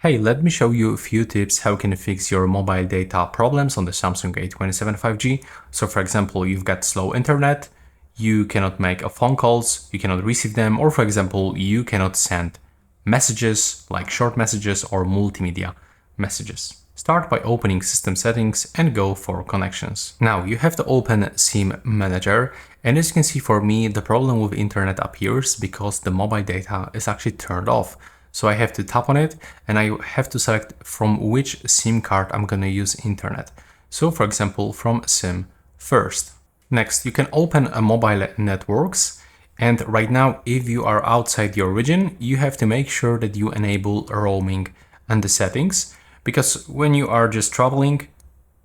Hey, let me show you a few tips how you can fix your mobile data problems on the Samsung A27 5G. So for example, you've got slow internet, you cannot make phone calls, you cannot receive them, or for example, you cannot send messages like short messages or multimedia messages. Start by opening system settings and go for connections. Now you have to open SIM manager, and as you can see, for me the problem with internet appears because the mobile data is actually turned off. So I have to tap on it and I have to select from which SIM card I'm gonna use internet. So for example, from SIM first. Next, you can open a mobile networks, and right now if you are outside your region, you have to make sure that you enable roaming and the settings, because when you are just traveling,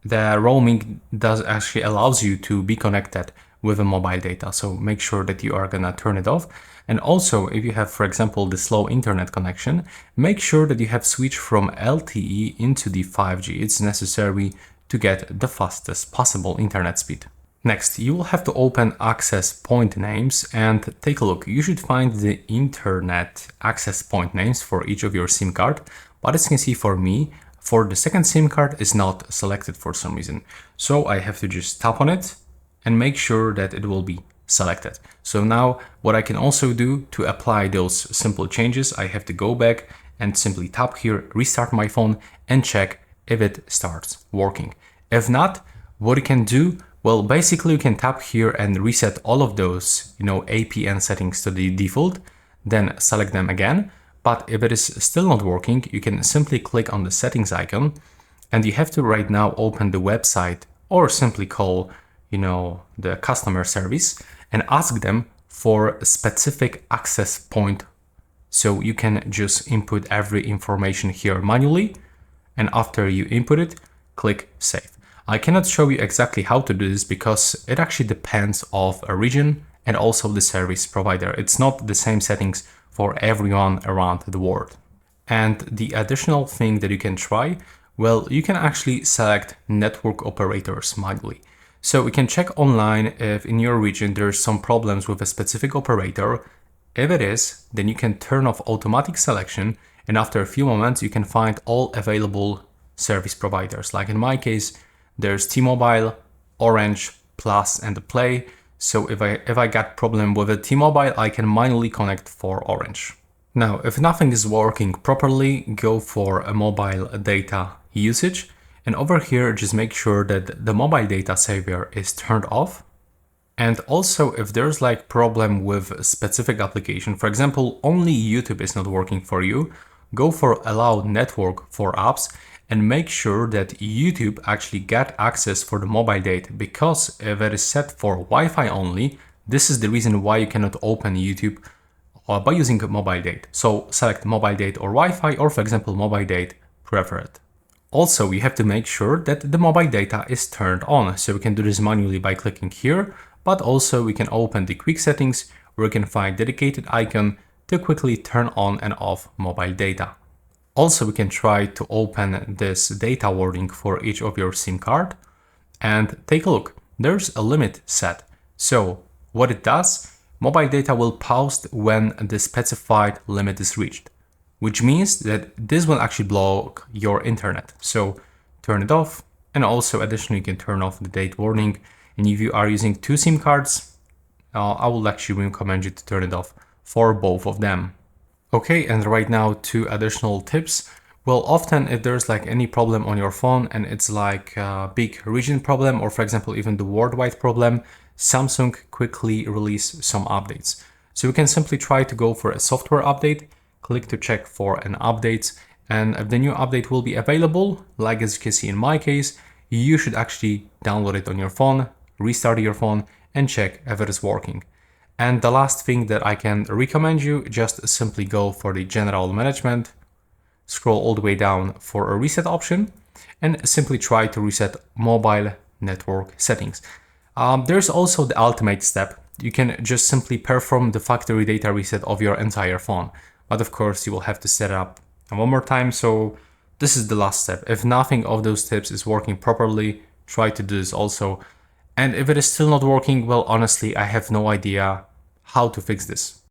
the roaming does actually allows you to be connected with a mobile data. So make sure that you are gonna turn it off. And also, if you have, for example, the slow internet connection, make sure that you have switched from LTE into the 5G. It's necessary to get the fastest possible internet speed. Next, you will have to open access point names and take a look. You should find the internet access point names for each of your SIM card. But as you can see, for me, for the second SIM card is not selected for some reason. So I have to just tap on it and make sure that it will be selected. So now what I can also do to apply those simple changes, I have to go back and simply tap here, restart my phone and check if it starts working. If not, what you can do, well, basically you can tap here and reset all of those, APN settings to the default, then select them again. But if it is still not working, you can simply click on the settings icon and you have to right now open the website or simply call, the customer service and ask them for a specific access point. So you can just input every information here manually, and after you input it, click save. I cannot show you exactly how to do this because it actually depends of a region and also the service provider. It's not the same settings for everyone around the world. And the additional thing that you can try, well, you can actually select network operators manually. So we can check online if in your region there's some problems with a specific operator. If it is, then you can turn off automatic selection, and after a few moments you can find all available service providers. Like in my case, there's T-Mobile, Orange, Plus and Play. So if I got problem with a T-Mobile, I can manually connect for Orange. Now, if nothing is working properly, go for a mobile data usage. And over here, just make sure that the mobile data saver is turned off. And also, if there's like problem with a specific application, for example, only YouTube is not working for you, go for allow network for apps and make sure that YouTube actually get access for the mobile data, because if it is set for Wi-Fi only, this is the reason why you cannot open YouTube by using mobile data. So select mobile data or Wi-Fi, or for example, mobile data preferred. Also, you have to make sure that the mobile data is turned on. So we can do this manually by clicking here, but also we can open the quick settings where you can find dedicated icon to quickly turn on and off mobile data. Also, we can try to open this data wording for each of your SIM card and take a look. There's a limit set. So what it does, mobile data will pause when the specified limit is reached, which means that this will actually block your internet. So turn it off, and also additionally you can turn off the date warning. And if you are using two SIM cards, I will actually recommend you to turn it off for both of them. Okay, and right now 2 additional tips. Well, often if there's like any problem on your phone and it's like a big region problem, or for example even the worldwide problem, Samsung quickly release some updates. So we can simply try to go for a software update, click to check for an update, and if the new update will be available, like as you can see in my case, you should actually download it on your phone, restart your phone and check if it is working. And the last thing that I can recommend you, just simply go for the general management, scroll all the way down for a reset option and simply try to reset mobile network settings. There's also the ultimate step. You can just simply perform the factory data reset of your entire phone. But of course, you will have to set it up one more time. So this is the last step. If nothing of those tips is working properly, try to do this also. And if it is still not working, well, honestly, I have no idea how to fix this.